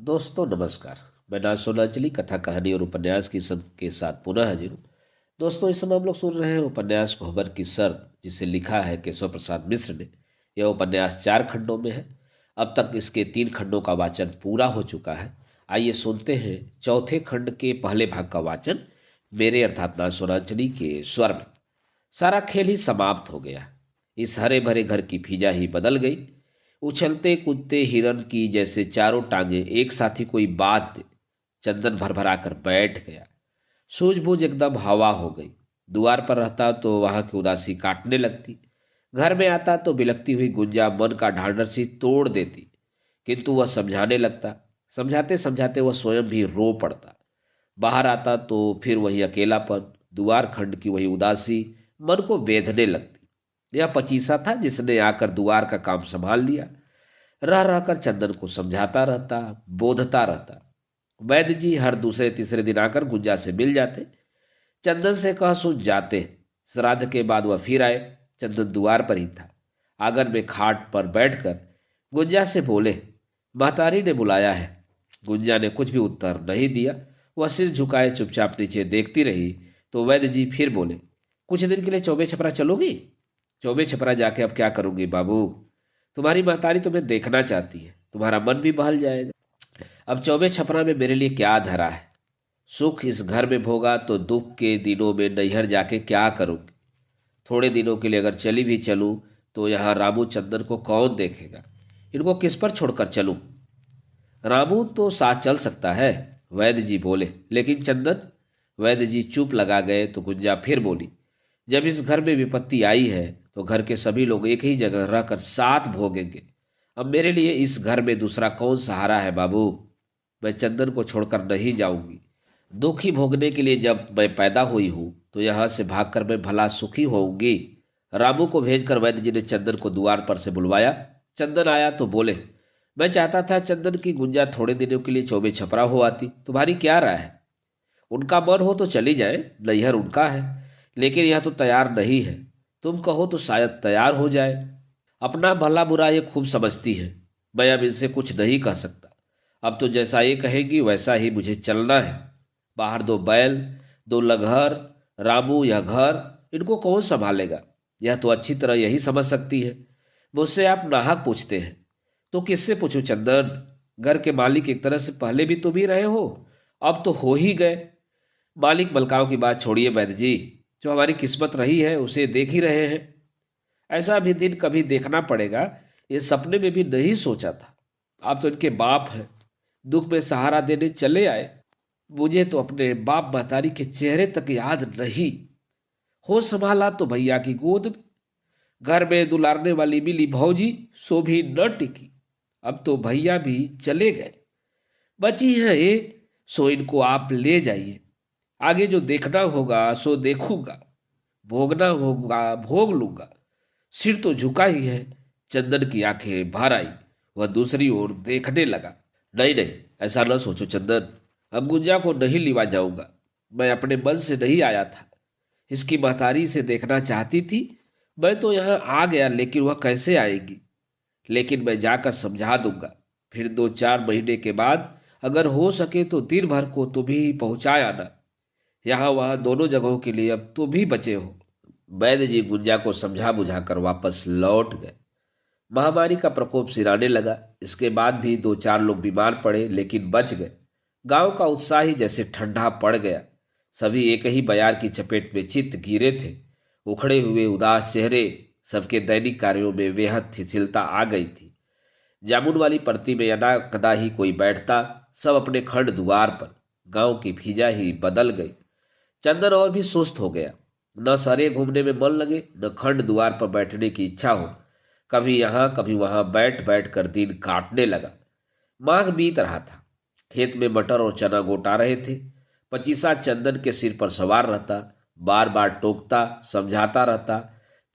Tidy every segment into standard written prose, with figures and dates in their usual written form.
दोस्तों नमस्कार। मैं नासोनाचली कथा कहानी और उपन्यास की संग के साथ पुनः हाजिर हूँ। दोस्तों इस समय हम लोग सुन रहे हैं उपन्यास कोहबर की शर्त, जिसे लिखा है केशव प्रसाद मिश्र ने। यह उपन्यास 4 खंडों में है। अब तक इसके 3 खंडों का वाचन पूरा हो चुका है। आइए सुनते हैं चौथे खंड के पहले भाग का वाचन मेरे अर्थात नासोनाचली के स्वर में। सारा खेल ही समाप्त हो गया। इस हरे भरे घर की फिजा ही बदल गई। उछलते कूदते हिरन की जैसे चारों टांगे एक साथ ही कोई बात दे। चंदन भरभरा कर बैठ गया। सूझबूझ एकदम हवा हो गई। द्वार पर रहता तो वहां की उदासी काटने लगती। घर में आता तो बिलखती हुई गुंजा मन का ढांढस ही तोड़ देती। किंतु वह समझाने लगता। समझाते समझाते वह स्वयं भी रो पड़ता। बाहर आता तो फिर वही अकेलापन, दुआर खंड की वही उदासी मन को वेधने लगती। यह पचीसा था जिसने आकर दुआर का काम संभाल लिया। रह रहकर चंदन को समझाता रहता, बोधता रहता। वैद्य जी हर दूसरे तीसरे दिन आकर गुंजा से मिल जाते। चंदन से कह सुन जाते। श्राद्ध के बाद वह फिर आए। चंदन द्वार पर ही था। आंगन में खाट पर बैठकर गुंजा से बोले, महतारी ने बुलाया है। गुंजा ने कुछ भी उत्तर नहीं दिया। वह सिर झुकाए चुपचाप नीचे देखती रही। तो वैद्य जी फिर बोले, कुछ दिन के लिए चौबे छपरा चलोगी? चौबे छपरा जाके अब क्या करूंगी बाबू? तुम्हारी महतारी तुम्हें देखना चाहती है, तुम्हारा मन भी बहल जाएगा। अब चौबे छपरा में मेरे लिए क्या धरा है? सुख इस घर में भोगा तो दुख के दिनों में नैहर जाके क्या करूंगी? थोड़े दिनों के लिए अगर चली भी चलूं तो यहाँ रामू चंदन को कौन देखेगा? इनको किस पर छोड़कर चलूं? रामू तो साथ चल सकता है, वैद्य जी बोले, लेकिन चंदन? वैद्य जी चुप लगा गए तो गुंजा फिर बोली, जब इस घर में विपत्ति आई है तो घर के सभी लोग एक ही जगह रहकर साथ भोगेंगे। अब मेरे लिए इस घर में दूसरा कौन सहारा है बाबू? मैं चंदन को छोड़कर नहीं जाऊंगी। दुख ही भोगने के लिए जब मैं पैदा हुई हूं तो यहां से भागकर मैं भला सुखी होऊंगी? रामू को भेजकर वैद्य जी ने चंदन को द्वार पर से बुलवाया। चंदन आया तो बोले, मैं चाहता था चंदन की गुंजा थोड़े दिनों के लिए चौबे छपरा हो आती। तुम्हारी क्या राय है? उनका मन हो तो चली जाए, नैहर उनका है। लेकिन यह तो तैयार नहीं है। तुम कहो तो शायद तैयार हो जाए। अपना भला बुरा ये खूब समझती है। मैं अब इनसे कुछ नहीं कह सकता। अब तो जैसा ये कहेगी वैसा ही मुझे चलना है। बाहर 2 बैल, 2 लगहर, रामू यह घर, इनको कौन संभालेगा? यह तो अच्छी तरह यही समझ सकती है। मुझसे आप नाहक पूछते हैं तो किससे पूछूं चंदन? घर के मालिक एक तरह से पहले भी तो भी रहे हो, अब तो हो ही गए। मालिक मलकाओं की बात छोड़िए वैद्य जी, जो हमारी किस्मत रही है उसे देख ही रहे हैं। ऐसा भी दिन कभी देखना पड़ेगा, ये सपने में भी नहीं सोचा था। आप तो इनके बाप हैं, दुख में सहारा देने चले आए। मुझे तो अपने बाप महतारी के चेहरे तक याद नहीं। होश संभाला तो भैया की गोद में। घर में दुलारने वाली मिली भौजी, सो भी न टिकी। अब तो भैया भी चले गए। बची है ये, सो इनको आप ले जाइए। आगे जो देखना होगा सो देखूंगा, भोगना होगा भोग लूंगा। सिर तो झुका ही है। चंदन की आंखें भर आई। वह दूसरी ओर देखने लगा। नहीं नहीं, ऐसा न सोचो चंदन। अब गुंजा को नहीं लिवा जाऊंगा। मैं अपने मन से नहीं आया था। इसकी महतारी से देखना चाहती थी। मैं तो यहाँ आ गया, लेकिन वह कैसे आएगी? लेकिन मैं जाकर समझा दूंगा। फिर 2-4 महीने के बाद अगर हो सके तो दिन भर को तुम ही पहुंचा आना। यहाँ वहाँ दोनों जगहों के लिए अब तुम ही बचे हो। वैद्य जी गुंजा को समझा बुझाकर वापस लौट गए। महामारी का प्रकोप सिराने लगा। इसके बाद भी 2-4 लोग बीमार पड़े, लेकिन बच गए। गांव का उत्साह ही जैसे ठंडा पड़ गया। सभी एक ही बयार की चपेट में चित्त गिरे थे। उखड़े हुए उदास चेहरे, सबके दैनिक कार्यों में बेहद शिथिलता आ गई थी। जामुन वाली परती में यदा कदा ही कोई बैठता, सब अपने खंड द्वार पर। गांव की फिजा ही बदल गई। चंदन और भी सुस्त हो गया। न सरे घूमने में मन लगे, न खंड द्वार पर बैठने की इच्छा हो। कभी यहाँ कभी वहां बैठ बैठ कर दिन काटने लगा। माघ बीत रहा था। खेत में मटर और चना गोटा रहे थे। पचीसा चंदन के सिर पर सवार रहता, बार बार टोकता, समझाता रहता,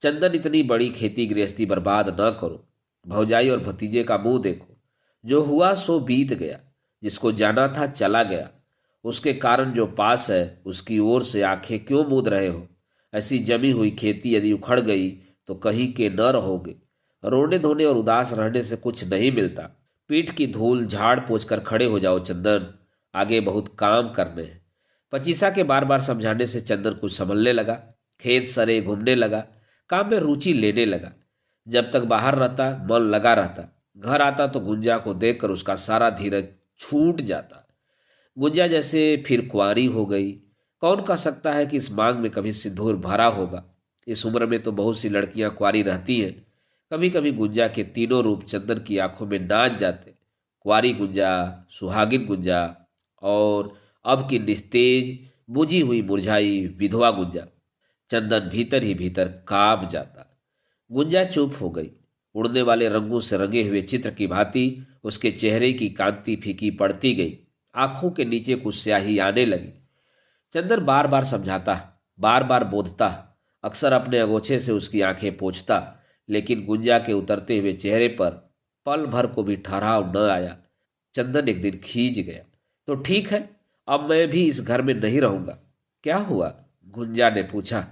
चंदन इतनी बड़ी खेती गृहस्थी बर्बाद न करो। भौजाई और भतीजे का मुंह देखो। जो हुआ सो बीत गया। जिसको जाना था चला गया। उसके कारण जो पास है उसकी ओर से आंखें क्यों मूंद रहे हो? ऐसी जमी हुई खेती यदि उखड़ गई तो कहीं के न रहोगे। रोने धोने और उदास रहने से कुछ नहीं मिलता। पीठ की धूल झाड़ पोंछ कर खड़े हो जाओ चंदन, आगे बहुत काम करने हैं। पचीसा के बार बार समझाने से चंदन कुछ संभलने लगा। खेत सरे घूमने लगा, काम में रुचि लेने लगा। जब तक बाहर रहता मन लगा रहता, घर आता तो गुंजा को देखकर उसका सारा धीरज छूट जाता। गुंजा जैसे फिर कुंवारी हो गई। कौन कह सकता है कि इस मांग में कभी सिंदूर भरा होगा। इस उम्र में तो बहुत सी लड़कियां कुंवारी रहती हैं। कभी कभी गुंजा के तीनों रूप चंदन की आंखों में नाच जाते। कुंवारी गुंजा, सुहागिन गुंजा और अब की निस्तेज बुझी हुई मुरझाई विधवा गुंजा। चंदन भीतर ही भीतर कांप जाता। गुंजा चुप हो गई। उड़ने वाले रंगों से रंगे हुए चित्र की भांति उसके चेहरे की कांति फीकी पड़ती गई। आंखों के नीचे कुछ स्याही आने लगी। चंदन बार बार समझाता, बार बार बोधता, अक्सर अपने अगोछे से उसकी आंखें पोंछता, लेकिन गुंजा के उतरते हुए चेहरे पर पल भर को भी ठहराव न आया। चंदन एक दिन खींच गया। तो ठीक है, अब मैं भी इस घर में नहीं रहूंगा। क्या हुआ? गुंजा ने पूछा।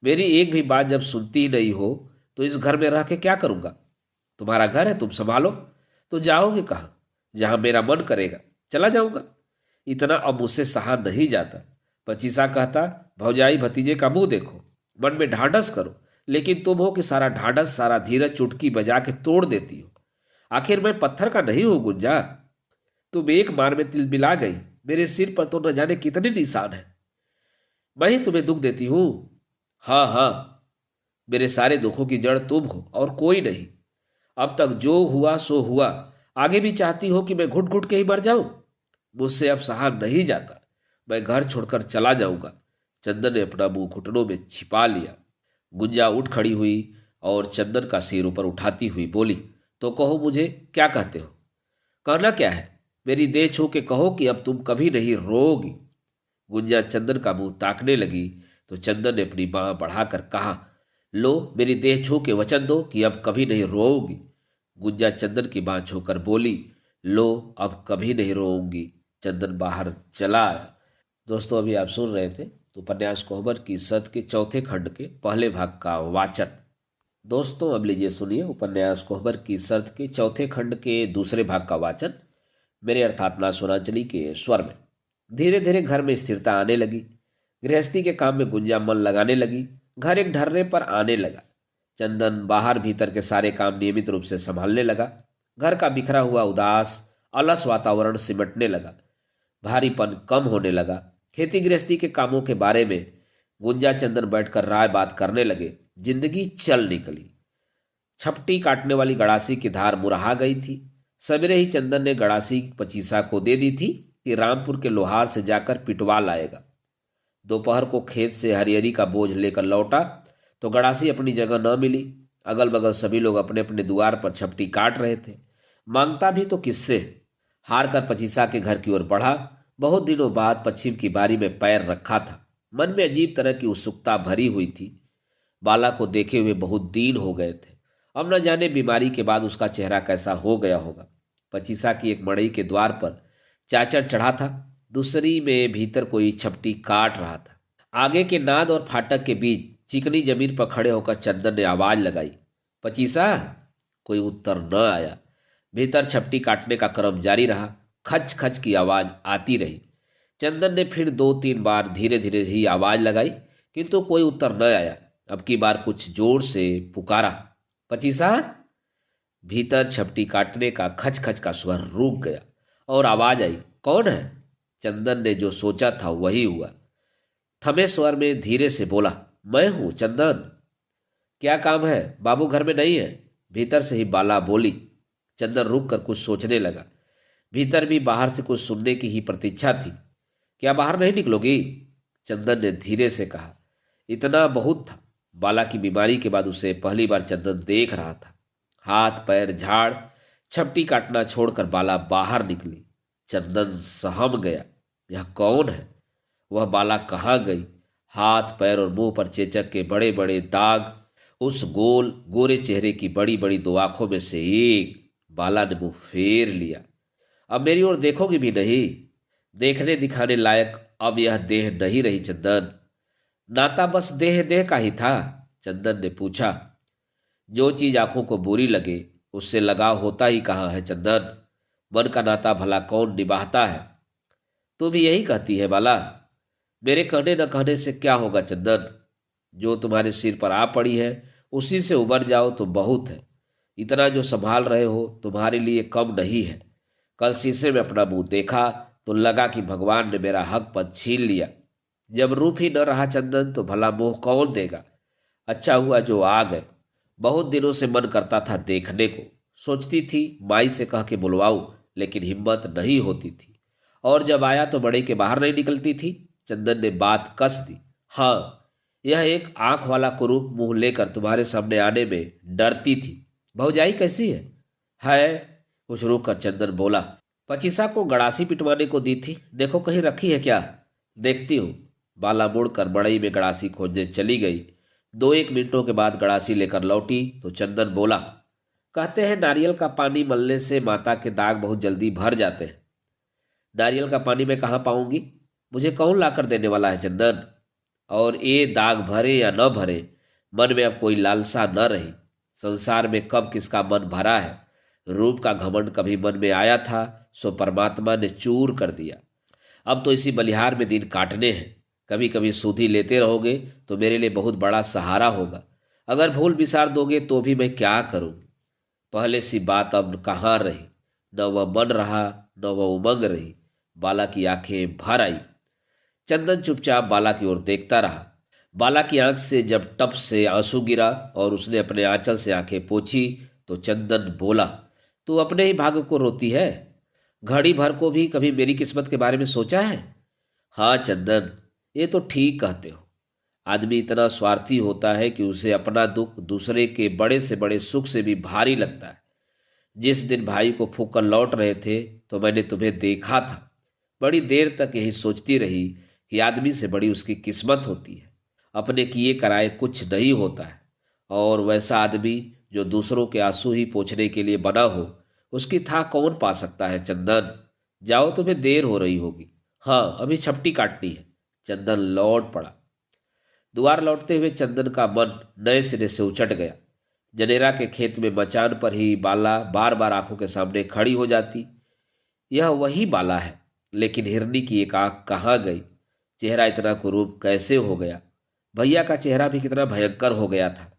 मेरी एक भी बात जब सुनती ही नहीं हो तो इस घर में रह के क्या करूंगा? तुम्हारा घर है, तुम संभालो। तो जाओगे कहाँ? जहां मेरा मन करेगा चला जाऊंगा। इतना अब मुझसे सहा नहीं जाता। पचीसा कहता, भौजाई भतीजे का मुंह देखो, मन में ढांढस करो, लेकिन तुम हो कि सारा ढांढस सारा धीरज चुटकी बजा के तोड़ देती हो। आखिर मैं पत्थर का नहीं हूं गुंजा। तुम एक बार में तिलमिला गई। मेरे सिर पर तो न जाने कितने निशान हैं। मैं ही तुम्हें दुख देती हूं। हाँ हाँ, मेरे सारे दुखों की जड़ तुम हो और कोई नहीं। अब तक जो हुआ सो हुआ। आगे भी चाहती हो कि मैं घुट घुट के ही मर जाऊं? मुझसे अब सहा नहीं जाता। मैं घर छोड़कर चला जाऊंगा। चंदन ने अपना मुंह घुटनों में छिपा लिया। गुंजा उठ खड़ी हुई और चंदन का सिर ऊपर उठाती हुई बोली, तो कहो, मुझे क्या कहते हो? कहना क्या है? मेरी देह छू के कहो कि अब तुम कभी नहीं रोओगी। गुंजा चंदन का मुंह ताकने लगी तो चंदन ने अपनी बांह बढ़ाकर कहा, लो, मेरी देह छू के वचन दो कि अब कभी नहीं रोओगी। गुंजा चंदन की बांह छूकर बोली, लो, अब कभी नहीं रोऊंगी। चंदन बाहर चला आया। दोस्तों, अभी आप सुन रहे थे उपन्यास कोहबर की सत के चौथे खंड के पहले भाग का वाचन। दोस्तों, अब लीजिए सुनिए उपन्यास कोहबर की शर्त के चौथे खंड के दूसरे भाग का वाचन मेरे अर्थात ना सोनाचली के स्वर में। धीरे धीरे घर में स्थिरता आने लगी। गृहस्थी के काम में गुंजा मन लगाने लगी। घर एक ढर्रे पर आने लगा। चंदन बाहर भीतर के सारे काम नियमित रूप से संभालने लगा। घर का बिखरा हुआ उदास अलस वातावरण सिमटने लगा। भारीपन कम होने लगा। खेती गृहस्थी के कामों के बारे में गुंजा चंदन बैठकर राय बात करने लगे। जिंदगी चल निकली। छपटी काटने वाली गड़ासी की धार मुरहा गई थी। सवेरे ही चंदन ने गड़ासी पचीसा को दे दी थी कि रामपुर के लोहार से जाकर पिटवा लाएगा। दोपहर को खेत से हरियरी का बोझ लेकर लौटा तो गड़ासी अपनी जगह न मिली। अगल बगल सभी लोग अपने अपने द्वार पर छपटी काट रहे थे। मांगता भी तो किससे? हार कर पचीसा के घर की ओर बढ़ा। बहुत दिनों बाद पश्चिम की बारी में पैर रखा था। मन में अजीब तरह की उत्सुकता भरी हुई थी। बाला को देखे हुए बहुत दिन हो गए थे। अब न जाने बीमारी के बाद उसका चेहरा कैसा हो गया होगा। पचीसा की एक मड़ई के द्वार पर चाचर चढ़ा था। दूसरी में भीतर कोई छपटी काट रहा था। आगे के नाद और फाटक के बीच चिकनी जमीन पर खड़े होकर चंदन ने आवाज लगाई, पचीसा। कोई उत्तर न आया। भीतर छपटी काटने का क्रम जारी रहा। खच खच की आवाज आती रही। चंदन ने फिर 2-3 बार धीरे धीरे ही आवाज लगाई, किंतु कोई उत्तर न आया। अब की बार कुछ जोर से पुकारा, पचीसा। भीतर छपटी काटने का खच खच का स्वर रुक गया और आवाज आई, कौन है? चंदन ने जो सोचा था वही हुआ। थमे स्वर में धीरे से बोला, मैं हूं चंदन। क्या काम है? बाबू घर में नहीं है? भीतर से ही बाला बोली। चंदन रुक कर कुछ सोचने लगा। भीतर भी बाहर से कुछ सुनने की ही प्रतीक्षा थी। क्या बाहर नहीं निकलोगी? चंदन ने धीरे से कहा। इतना बहुत था। बाला की बीमारी के बाद उसे पहली बार चंदन देख रहा था। हाथ पैर झाड़ छपटी काटना छोड़कर बाला बाहर निकली। चंदन सहम गया। यह कौन है? वह बाला कहाँ गई? हाथ पैर और मुंह पर चेचक के बड़े बड़े दाग, उस गोल गोरे चेहरे की बड़ी बड़ी 2 आंखों में से एक। बाला ने मुंह फेर लिया। अब मेरी ओर देखोगी भी नहीं? देखने दिखाने लायक अब यह देह नहीं रही चंदन। नाता बस देह देह का ही था? चंदन ने पूछा। जो चीज आंखों को बुरी लगे उससे लगाव होता ही कहाँ है चंदन। मन का नाता भला कौन निभाता है। तू भी यही कहती है बाला। मेरे कहने न कहने से क्या होगा चंदन, जो तुम्हारे सिर पर आ पड़ी है उसी से उबर जाओ तो बहुत है। इतना जो संभाल रहे हो तुम्हारे लिए कम नहीं है। कल शीशे में अपना मुंह देखा तो लगा कि भगवान ने मेरा हक पद छीन लिया। जब रूप ही न रहा चंदन तो भला मोह कौन देगा। अच्छा हुआ जो आ गए। बहुत दिनों से मन करता था देखने को। सोचती थी माई से कह के बुलवाऊं, लेकिन हिम्मत नहीं होती थी। और जब आया तो बड़े के बाहर नहीं निकलती थी। चंदन ने बात कस दी। हाँ, यह एक आंख वाला कुरूप मुंह लेकर तुम्हारे सामने आने में डरती थी। भौजाई कैसी है? कुछ रुक कर चंदन बोला। पचीसा को गड़ासी पिटवाने को दी थी, देखो कहीं रखी है क्या? देखती हूँ। बाला मुड़कर मड़ई में गड़ासी खोजने चली गई। 2-1 मिनटों के बाद गड़ासी लेकर लौटी तो चंदन बोला, कहते हैं नारियल का पानी मलने से माता के दाग बहुत जल्दी भर जाते हैं। नारियल का पानी मैं कहाँ पाऊंगी? मुझे कौन लाकर देने वाला है चंदन? और ये दाग भरे या न भरे, मन में अब कोई लालसा न रही। संसार में कब किसका मन भरा है। रूप का घमंड कभी मन में आया था सो परमात्मा ने चूर कर दिया। अब तो इसी बलिहार में दिन काटने हैं। कभी कभी सूधी लेते रहोगे तो मेरे लिए बहुत बड़ा सहारा होगा। अगर भूल बिसार दोगे तो भी मैं क्या करूं? पहले सी बात अब कहाँ रही। न वह मन रहा न वह उमंग रही। बाला की आंखें भर आई। चंदन चुपचाप बाला की ओर देखता रहा। बाला की आंख से जब टप से आंसू गिरा और उसने अपने आंचल से आंखें पोंछी तो चंदन बोला, तू अपने ही भाग्य को रोती है? घड़ी भर को भी कभी मेरी किस्मत के बारे में सोचा है? हाँ चंदन, ये तो ठीक कहते हो। आदमी इतना स्वार्थी होता है कि उसे अपना दुख दूसरे के बड़े से बड़े सुख से भी भारी लगता है। जिस दिन भाई को फूंक कर लौट रहे थे तो मैंने तुम्हें देखा था। बड़ी देर तक यही सोचती रही कि आदमी से बड़ी उसकी किस्मत होती है। अपने किए कराए कुछ नहीं होता है। और वैसा आदमी जो दूसरों के आंसू ही पोंछने के लिए बना हो, उसकी था कौन पा सकता है चंदन। जाओ, तुम्हें देर हो रही होगी। हाँ, अभी छपटी काटनी है। चंदन लौट पड़ा। द्वार लौटते हुए चंदन का मन नए सिरे से उचट गया। जनेरा के खेत में मचान पर ही बाला बार बार आंखों के सामने खड़ी हो जाती। यह वही बाला है, लेकिन हिरनी की एक आंख कहाँ गई? चेहरा इतना कुरूप कैसे हो गया? भैया का चेहरा भी कितना भयंकर हो गया था।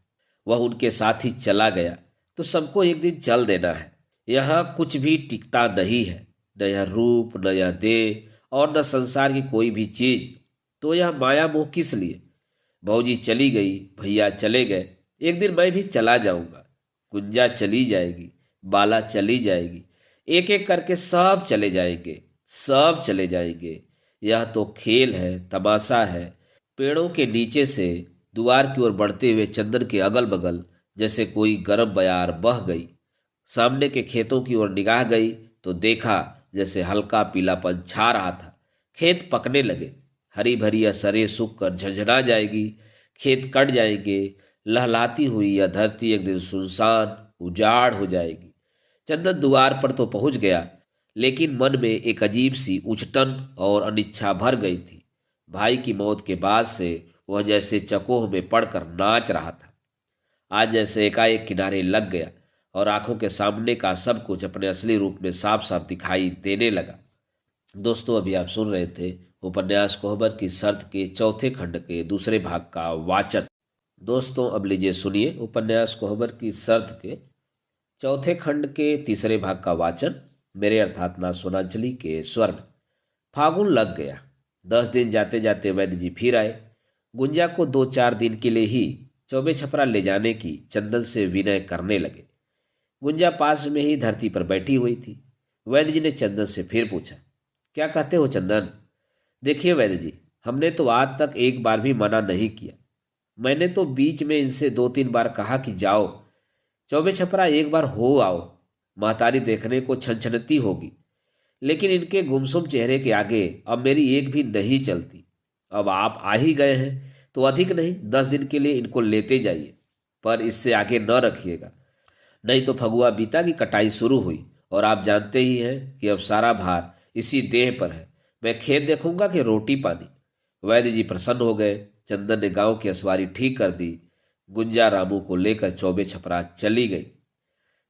वह उनके साथ ही चला गया तो सबको एक दिन चल देना है। यहाँ कुछ भी टिकता नहीं है, न यह रूप, न यह देह और न संसार की कोई भी चीज। तो यह माया मोह किस लिए? भौजी चली गई, भैया चले गए, एक दिन मैं भी चला जाऊंगा। गुंजा चली जाएगी, बाला चली जाएगी, एक एक करके सब चले जाएंगे, सब चले जाएंगे। यह तो खेल है, तमाशा है। पेड़ों के नीचे से द्वार की ओर बढ़ते हुए चंदन के अगल बगल जैसे कोई गर्म बयार बह गई। सामने के खेतों की ओर निगाह गई तो देखा जैसे हल्का पीलापन छा रहा था। खेत पकने लगे। हरी भरी असरें सूख कर झंझना जाएगी। खेत कट जाएंगे। लहलाती हुई यह धरती एक दिन सुनसान उजाड़ हो जाएगी। चंदन द्वार पर तो पहुंच गया, लेकिन मन में एक अजीब सी उचटन और अनिच्छा भर गई थी। भाई की मौत के बाद से वह जैसे चकोह में पड़कर नाच रहा था। आज जैसे एकाएक किनारे लग गया और आंखों के सामने का सब कुछ अपने असली रूप में साफ साफ दिखाई देने लगा। दोस्तों, अभी आप सुन रहे थे उपन्यास कोहबर की शर्त के चौथे खंड के दूसरे भाग का वाचन। दोस्तों, अब लीजिए सुनिए उपन्यास कोहबर की शर्त के चौथे खंड के तीसरे भाग का वाचन मेरे अर्थात मां सोनांचली के स्वर में। फागुन लग गया। 10 दिन जाते जाते वैद्य जी फिर आए। गुंजा को 2-4 दिन के लिए ही चौबे छपरा ले जाने की चंदन से विनय करने लगे। गुंजा पास में ही धरती पर बैठी हुई थी। वैद्य जी ने चंदन से फिर पूछा, क्या कहते हो चंदन? देखिए वैद्य जी, हमने तो आज तक एक बार भी मना नहीं किया। मैंने तो बीच में इनसे 2-3 बार कहा कि जाओ चौबे छपरा एक बार हो आओ, महतारी देखने को छनछनती होगी। लेकिन इनके गुमसुम चेहरे के आगे अब मेरी एक भी नहीं चलती। अब आप आ ही गए हैं तो अधिक नहीं 10 दिन के लिए इनको लेते जाइए, पर इससे आगे न रखिएगा, नहीं तो फगुआ बीता की कटाई शुरू हुई और आप जानते ही हैं कि अब सारा भार इसी देह पर है। मैं खेत देखूंगा कि रोटी पानी। वैद्य जी प्रसन्न हो गए। चंदन ने गांव की असवारी ठीक कर दी। गुंजा रामू को लेकर चौबे छपरा चली गई।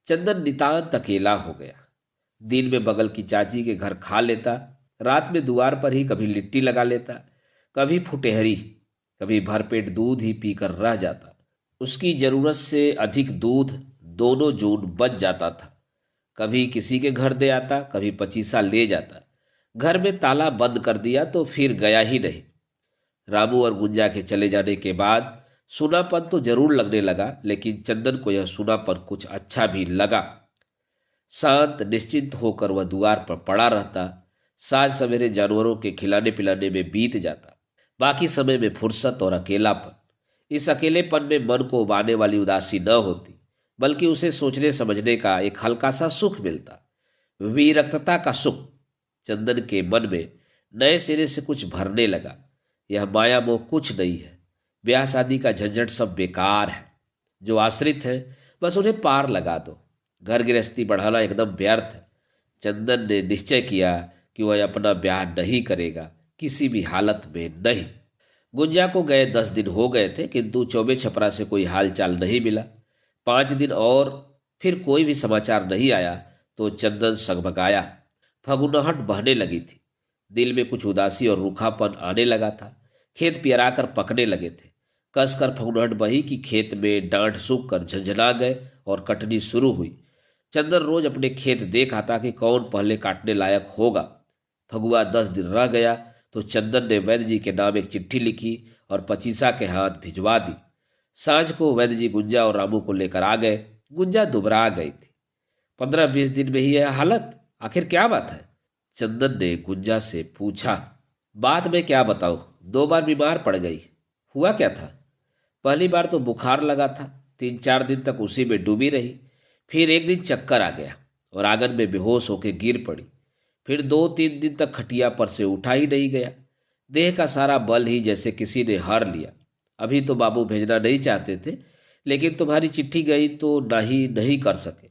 चंदन नितांत अकेला हो गया। दिन में बगल की चाची के घर खा लेता, रात में द्वार पर ही कभी लिट्टी लगा लेता, कभी फुटेहरी, कभी भरपेट दूध ही पीकर रह जाता। उसकी जरूरत से अधिक दूध दोनों जून बच जाता था। कभी किसी के घर दे आता, कभी पचीसा ले जाता। घर में ताला बंद कर दिया तो फिर गया ही नहीं। रामू और गुंजा के चले जाने के बाद सूनापन तो जरूर लगने लगा, लेकिन चंदन को यह सूनापन कुछ अच्छा भी लगा। शांत निश्चिंत होकर वह द्वार पर पड़ा रहता। साँझ सवेरे जानवरों के खिलाने पिलाने में बीत जाता। बाकी समय में फुर्सत और अकेलापन। इस अकेलेपन में मन को उबाने वाली उदासी न होती, बल्कि उसे सोचने समझने का एक हल्का सा सुख मिलता, विरक्तता का सुख। चंदन के मन में नए सिरे से कुछ भरने लगा। यह माया मोह कुछ नहीं है, ब्याह शादी का झंझट सब बेकार है। जो आश्रित है बस उन्हें पार लगा दो। घर गृहस्थी बढ़ाना एकदम व्यर्थ है। चंदन ने निश्चय किया कि वह अपना ब्याह नहीं करेगा, किसी भी हालत में नहीं। गुंजा को गए 10 दिन हो गए थे, किंतु चौबे छपरा से कोई हालचाल नहीं मिला। 5 दिन और फिर कोई भी समाचार नहीं आया तो चंदन सगभगाया। फगुनहट बहने लगी थी। दिल में कुछ उदासी और रूखापन आने लगा था। खेत पियरा कर पकने लगे थे। कसकर फगुनहट बही कि खेत में डांठ सूख कर झंझना गए और कटनी शुरू हुई। चंदन रोज अपने खेत देख आता कि कौन पहले काटने लायक होगा। फगुआ 10 दिन रह गया तो चंदन ने वैद्य जी के नाम एक चिट्ठी लिखी और पचीसा के हाथ भिजवा दी। सांझ को वैद्य जी गुंजा और रामू को लेकर आ गए। गुंजा दुबरा गई थी। 15-20 दिन में ही यह हालत, आखिर क्या बात है? चंदन ने गुंजा से पूछा। बात मैं क्या बताऊं, 2 बार बीमार पड़ गई। हुआ क्या था? पहली बार तो बुखार लगा था, 3-4 दिन तक उसी में डूबी रही। फिर एक दिन चक्कर आ गया और आंगन में बेहोश होकर गिर पड़ी। फिर 2-3 दिन तक खटिया पर से उठा ही नहीं गया। देह का सारा बल ही जैसे किसी ने हर लिया। अभी तो बाबू भेजना नहीं चाहते थे, लेकिन तुम्हारी चिट्ठी गई तो नहीं कर सके।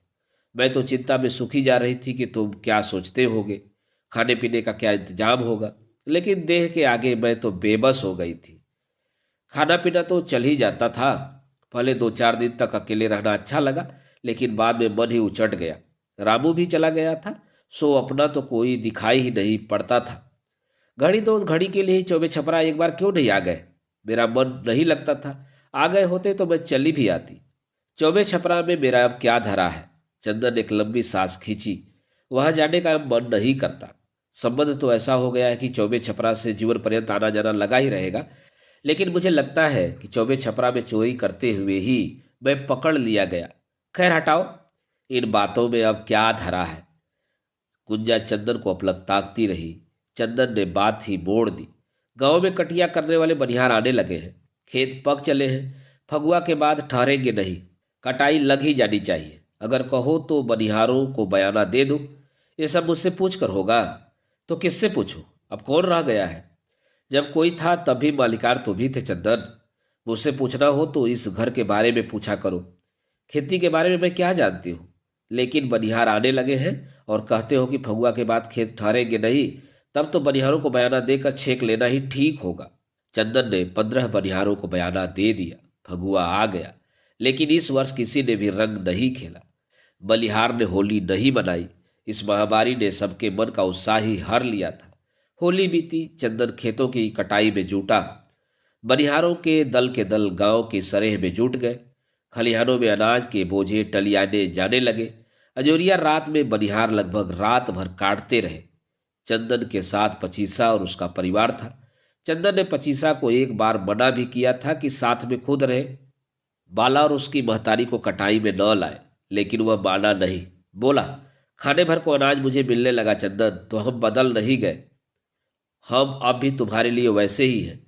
मैं तो चिंता में सुखी जा रही थी कि तुम क्या सोचते होगे, खाने पीने का क्या इंतजाम होगा, लेकिन देह के आगे मैं तो बेबस हो गई थी। खाना पीना तो चल ही जाता था। पहले 2-4 दिन तक अकेले रहना अच्छा लगा, लेकिन बाद में मन ही उचट गया। रामू भी चला गया था, सो अपना तो कोई दिखाई ही नहीं पड़ता था। घड़ी 2 घड़ी के लिए ही चौबे छपरा एक बार क्यों नहीं आ गए? मेरा मन नहीं लगता था। आ गए होते तो मैं चली भी आती। चौबे छपरा में मेरा अब क्या धरा है? चंदन ने एक लंबी सांस खींची। वहां जाने का अब मन नहीं करता। संबंध तो ऐसा हो गया है कि चौबे छपरा से जीवन पर्यंत आना जाना लगा ही रहेगा, लेकिन मुझे लगता है कि चौबे छपरा में चोरी करते हुए ही मैं पकड़ लिया गया। खैर हटाओ, इन बातों में अब क्या धरा है? गुंजा चंदन को अपलक ताकती रही। चंदन ने बात ही मोड़ दी। गांव में कटिया करने वाले बनिहार आने लगे हैं। खेत पक चले हैं। फगुआ के बाद ठहरेंगे नहीं। कटाई लग ही जानी चाहिए। अगर कहो तो बनिहारों को बयाना दे दो। ये सब मुझसे पूछ कर होगा तो किससे पूछूं? अब कौन रह गया है? जब कोई था तब भी मालिकार तो भी थे चंदन। मुझसे पूछना हो तो इस घर के बारे में पूछा करो। खेती के बारे में मैं क्या जानती हूँ? लेकिन बनिहार आने लगे हैं और कहते हो कि फगुआ के बाद खेत ठहरेंगे नहीं, तब तो बनिहारों को बयाना देकर छेक लेना ही ठीक होगा। चंदन ने 15 बनिहारों को बयाना दे दिया। फगुआ आ गया, लेकिन इस वर्ष किसी ने भी रंग नहीं खेला। बलिहार ने होली नहीं मनाई। इस महामारी ने सबके मन का उत्साह ही हर लिया था। होली बीती। चंदन खेतों की कटाई में जुटा। बनिहारों के दल गांव के सरेह में जुट गए। खलिहानों में अनाज के बोझे टलियाने जाने लगे। अजोरिया रात में बनिहार लगभग रात भर काटते रहे। चंदन के साथ पचीसा और उसका परिवार था। चंदन ने पचीसा को एक बार मना भी किया था कि साथ में खुद रहे, बाला और उसकी महतारी को कटाई में न लाए, लेकिन वह माना नहीं। बोला, खाने भर को अनाज मुझे मिलने लगा चंदन, तो हम बदल नहीं गए। हम अब भी तुम्हारे लिए वैसे ही हैं।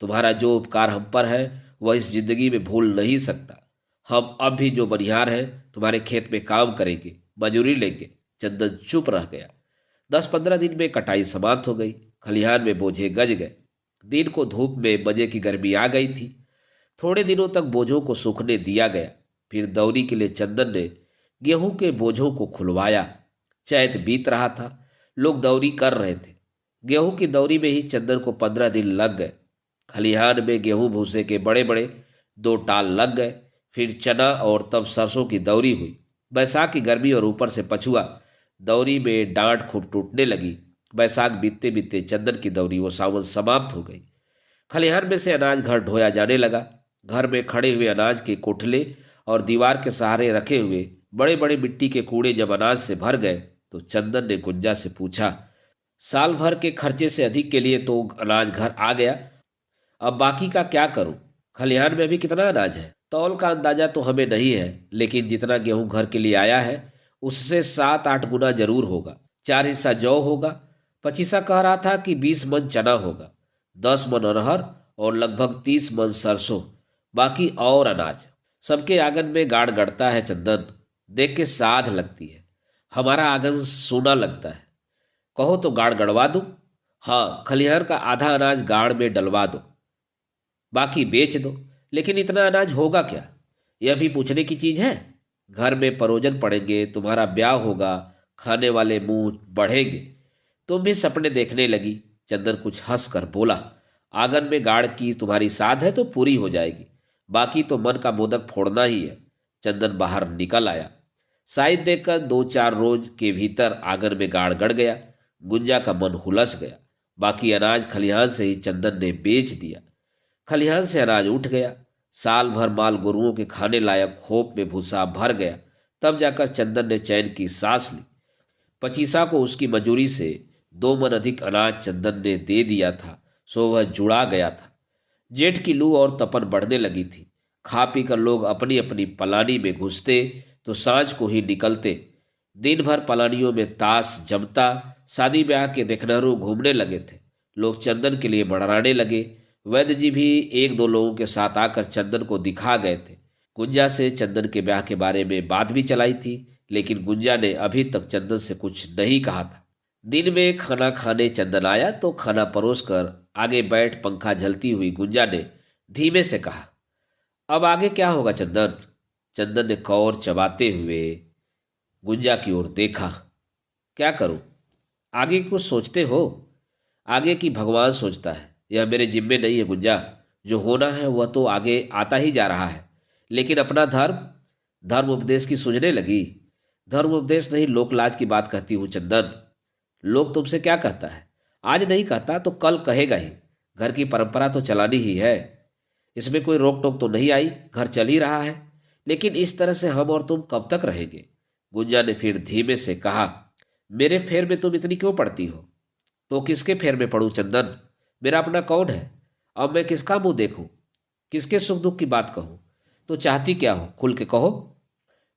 तुम्हारा जो उपकार हम पर है वह इस जिंदगी में भूल नहीं सकता। हम अब भी जो बनिहार हैं तुम्हारे खेत में काम करेंगे, मजूरी लेंगे। चंदन चुप रह गया। 10-15 दिन में कटाई समाप्त हो गई। खलिहान में बोझे गज गए। दिन को धूप में मजे की गर्मी आ गई थी। थोड़े दिनों तक बोझों को सूखने दिया गया। फिर दौरी के लिए चंदन ने गेहूं के बोझों को खुलवाया। चैत बीत रहा था। लोग दौरी कर रहे थे। गेहूं की दौरी में ही चंदन को 15 दिन लग गए। खलिहान में गेहूं भूसे के बड़े बड़े 2 टाल लग गए। फिर चना और तब सरसों की दौरी हुई। बैसाख की गर्मी और ऊपर से पछुआ दौरी में डांट खूब टूटने लगी। बैसाख बीतते बीतते चंदन की दौरी वो सावन समाप्त हो गई। खलिहान में से अनाज घर ढोया जाने लगा। घर में खड़े हुए अनाज के कोठले और दीवार के सहारे रखे हुए बड़े बड़े मिट्टी के कूड़े जब अनाज से भर गए तो चंदन ने गुंजा से पूछा, साल भर के खर्चे से अधिक के लिए तो अनाज घर आ गया, अब बाकी का क्या करूं? खलिहान में अभी कितना अनाज है? तौल का अंदाजा तो हमें नहीं है, लेकिन जितना गेहूं घर के लिए आया है उससे 7-8 गुना जरूर होगा। 4 हिस्सा जौ होगा। पचीसा कह रहा था कि 20 मन चना होगा, 10 मन अरहर और लगभग 30 मन सरसों, बाकी और अनाज। सबके आंगन में गाड़ गड़ता है चंदन, देख के साध लगती है। हमारा आंगन सूना लगता है, कहो तो गाड़ गड़वा दूं? हाँ, खलिहान का आधा अनाज गाड़ में डलवा दो, बाकी बेच दो। लेकिन इतना अनाज होगा क्या? यह भी पूछने की चीज है। घर में परोजन पड़ेंगे, तुम्हारा ब्याह होगा, खाने वाले मुंह बढ़ेंगे। तुम भी सपने देखने लगी। चंदन कुछ हंस कर बोला, आंगन में गाड़ की तुम्हारी साध है तो पूरी हो जाएगी, बाकी तो मन का मोदक फोड़ना ही है। चंदन बाहर निकल आया। साइड देखकर 2-4 रोज के भीतर आंगन में गाड़ गड़ गया। गुंजा का मन हुलस गया। बाकी अनाज खलिहान से ही चंदन ने बेच दिया। खलिहान से अनाज उठ गया। साल भर माल गोरुओं के खाने लायक खोप में भूसा भर गया। तब जाकर चंदन ने चैन की सांस ली। पचीसा को उसकी मजूरी से 2 मन अधिक अनाज चंदन ने दे दिया था, सो वह जुड़ा गया था। जेठ की लू और तपन बढ़ने लगी थी। खा पी कर लोग अपनी अपनी पलानी में घुसते तो सांझ को ही निकलते। दिन भर पलानियों में ताश जमता। शादी ब्याह के देखनहरू घूमने लगे थे। लोग चंदन के लिए बड़राने लगे। वैद्य जी भी 1-2 लोगों के साथ आकर चंदन को दिखा गए थे। गुंजा से चंदन के ब्याह के बारे में बात भी चलाई थी, लेकिन गुंजा ने अभी तक चंदन से कुछ नहीं कहा था। दिन में खाना खाने चंदन आया तो खाना परोस कर आगे बैठ पंखा झलती हुई गुंजा ने धीमे से कहा, अब आगे क्या होगा चंदन? चंदन ने कौर चबाते हुए गुंजा की ओर देखा। क्या करूं? आगे कुछ सोचते हो? आगे की भगवान सोचता है, यह मेरे जिम्मे नहीं है गुंजा। जो होना है वह तो आगे आता ही जा रहा है। लेकिन अपना धर्म, धर्म उपदेश की सूझने लगी। धर्म उपदेश नहीं, लोक लाज की बात कहती हूँ चंदन। लोग तुमसे क्या कहता है? आज नहीं कहता तो कल कहेगा ही। घर की परंपरा तो चलानी ही है, इसमें कोई रोक टोक तो नहीं आई, घर चल ही रहा है। लेकिन इस तरह से हम और तुम कब तक रहेंगे? गुंजा ने फिर धीमे से कहा, मेरे फेर में तुम इतनी क्यों पड़ती हो? तो किसके फेर में पड़ूं चंदन? मेरा अपना कौन है? अब मैं किसका मुंह देखूं? किसके सुख दुख की बात कहूं? तो चाहती क्या हो, खुल के कहो।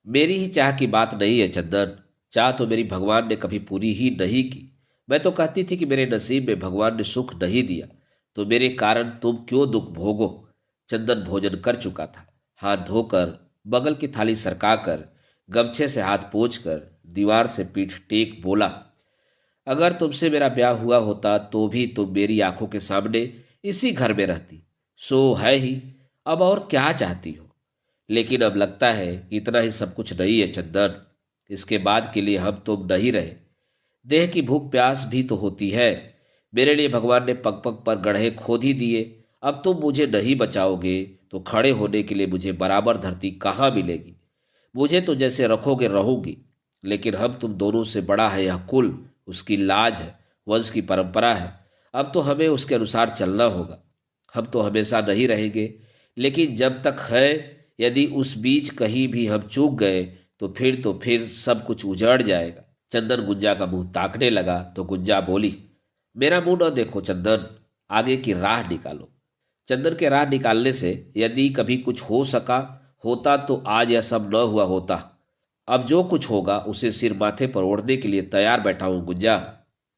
मेरी ही चाह की बात नहीं है चंदन। चाह तो मेरी भगवान ने कभी पूरी ही नहीं की। मैं तो कहती थी कि मेरे नसीब में भगवान ने सुख नहीं दिया, तो मेरे कारण तुम क्यों दुख भोगो। चंदन भोजन कर चुका था। हाथ धोकर, बगल की थाली सरकाकर, गमछे से हाथ पोंछकर दीवार से पीठ टेक बोला, अगर तुमसे मेरा ब्याह हुआ होता तो भी तुम मेरी आंखों के सामने इसी घर में रहती। सो है ही, अब और क्या चाहती हो? लेकिन अब लगता है कि इतना ही सब कुछ नहीं है चंदन। इसके बाद के लिए हम तुम नहीं रहे। देह की भूख प्यास भी तो होती है। मेरे लिए भगवान ने पग पग पर गड्ढे खोद ही दिए। अब तुम मुझे नहीं बचाओगे तो खड़े होने के लिए मुझे बराबर धरती कहाँ मिलेगी? मुझे तो जैसे रखोगे रहूंगी, लेकिन हम तुम दोनों से बड़ा है यह कुल, उसकी लाज है, वंश की परंपरा है। अब तो हमें उसके अनुसार चलना होगा। हम तो हमेशा नहीं रहेंगे, लेकिन जब तक है, यदि उस बीच कहीं भी हम चूक गए तो फिर सब कुछ उजड़ जाएगा। चंदन गुंजा का मुंह ताकने लगा तो गुंजा बोली, मेरा मुंह न देखो चंदन, आगे की राह निकालो। चंदन के राह निकालने से यदि कभी कुछ हो सका होता तो आज यह सब न हुआ होता। अब जो कुछ होगा उसे सिर माथे पर ओढ़ने के लिए तैयार बैठा हूं गुंजा।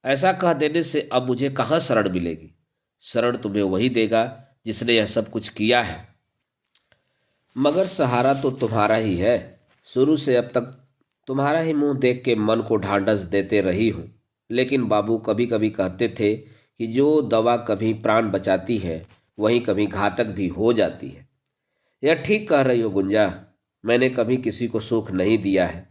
ऐसा कह देने से अब मुझे कहाँ शरण मिलेगी? शरण तुम्हें वही देगा जिसने यह सब कुछ किया है। मगर सहारा तो तुम्हारा ही है। शुरू से अब तक तुम्हारा ही मुंह देख के मन को ढांढस देते रही हूं। लेकिन बाबू कभी कभी कहते थे कि जो दवा कभी प्राण बचाती है वहीं कभी घातक भी हो जाती है। यह ठीक कह रही हो गुंजा। मैंने कभी किसी को सुख नहीं दिया है,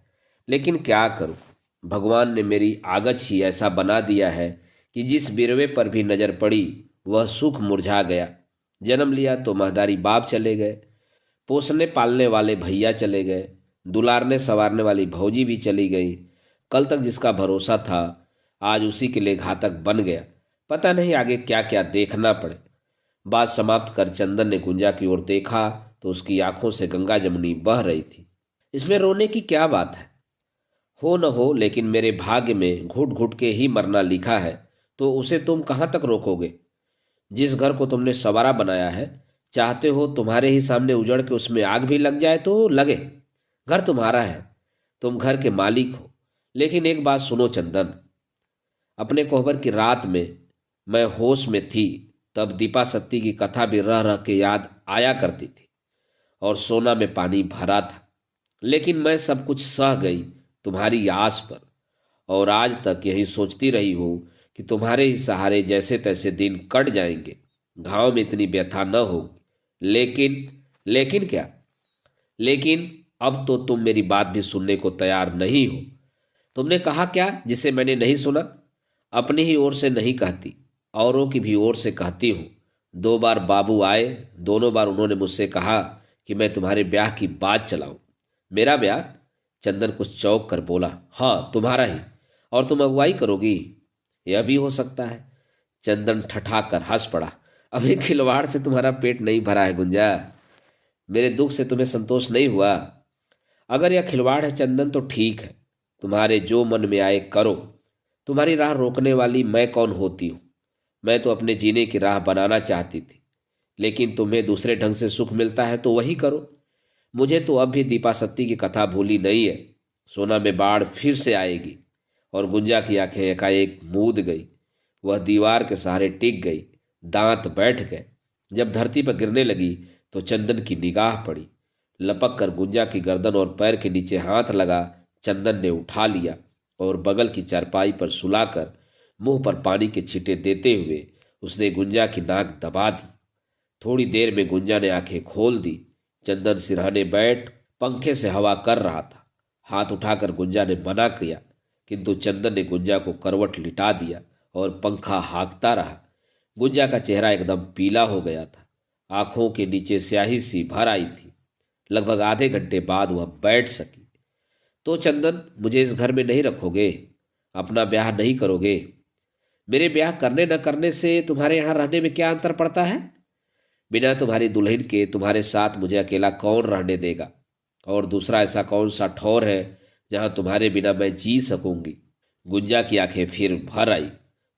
लेकिन क्या करूं, भगवान ने मेरी आगच ही ऐसा बना दिया है कि जिस बिरवे पर भी नजर पड़ी वह सुख मुरझा गया। जन्म लिया तो महदारी बाप चले गए, पोसने पालने वाले भैया चले गए, दुलारने संवारने वाली भौजी भी चली गई, कल तक जिसका भरोसा था आज उसी के लिए घातक बन गया। पता नहीं आगे क्या क्या देखना पड़े। बात समाप्त कर चंदन ने गुंजा की ओर देखा तो उसकी आंखों से गंगा जमुनी बह रही थी। इसमें रोने की क्या बात है? हो न हो, लेकिन मेरे भाग्य में घुट घुट के ही मरना लिखा है, तो उसे तुम कहाँ तक रोकोगे? जिस घर को तुमने सवारा बनाया है, चाहते हो तुम्हारे ही सामने उजड़ के उसमें आग भी लग जाए तो लगे। घर तुम्हारा है, तुम घर के मालिक हो। लेकिन एक बात सुनो चंदन, अपने कोहबर की रात में मैं होश में थी, तब दीपा सत्ती की कथा भी रह रह के याद आया करती थी और सोना में पानी भरा था। लेकिन मैं सब कुछ सह गई तुम्हारी आस पर, और आज तक यही सोचती रही हूं कि तुम्हारे ही सहारे जैसे तैसे दिन कट जाएंगे, घाव में इतनी व्यथा न होगी। लेकिन क्या? लेकिन अब तो तुम मेरी बात भी सुनने को तैयार नहीं हो। तुमने कहा क्या जिसे मैंने नहीं सुना? अपनी ही ओर से नहीं कहती, औरों की भी ओर से कहती हूँ। 2 बार बाबू आए, दोनों बार उन्होंने मुझसे कहा कि मैं तुम्हारे ब्याह की बात चलाऊं। मेरा ब्याह? चंदन कुछ चौंक कर बोला। हाँ, तुम्हारा ही। और तुम अगुवाई करोगी? यह भी हो सकता है। चंदन ठठाकर हंस पड़ा। अभी खिलवाड़ से तुम्हारा पेट नहीं भरा है गुंजा। मेरे दुख से तुम्हें संतोष नहीं हुआ? अगर यह खिलवाड़ है चंदन तो ठीक है, तुम्हारे जो मन में आए करो। तुम्हारी राह रोकने वाली मैं कौन होती हूँ? मैं तो अपने जीने की राह बनाना चाहती थी, लेकिन तुम्हें दूसरे ढंग से सुख मिलता है तो वही करो। मुझे तो अब भी दीपा सत्ती की कथा भूली नहीं है। सोना में बाढ़ फिर से आएगी। और गुंजा की आंखें एकाएक मूंद गई। वह दीवार के सहारे टिक गई, दांत बैठ गए। जब धरती पर गिरने लगी तो चंदन की निगाह पड़ी। लपक कर गुंजा की गर्दन और पैर के नीचे हाथ लगा चंदन ने उठा लिया और बगल की चारपाई पर सुलाकर मुंह पर पानी के छींटे देते हुए उसने गुंजा की नाक दबा दी। थोड़ी देर में गुंजा ने आंखें खोल दी। चंदन सिरहाने बैठ पंखे से हवा कर रहा था। हाथ उठाकर गुंजा ने मना किया, किंतु चंदन ने गुंजा को करवट लिटा दिया और पंखा हाँकता रहा। गुंजा का चेहरा एकदम पीला हो गया था, आंखों के नीचे स्याही सी भर आई थी। लगभग आधे घंटे बाद वह बैठ सकी। तो चंदन, मुझे इस घर में नहीं रखोगे? अपना ब्याह नहीं करोगे? मेरे ब्याह करने न करने से तुम्हारे यहाँ रहने में क्या अंतर पड़ता है? बिना तुम्हारी दुल्हन के तुम्हारे साथ मुझे अकेला कौन रहने देगा? और दूसरा ऐसा कौन सा ठौर है जहां तुम्हारे बिना मैं जी सकूंगी? गुंजा की आंखें फिर भर आई।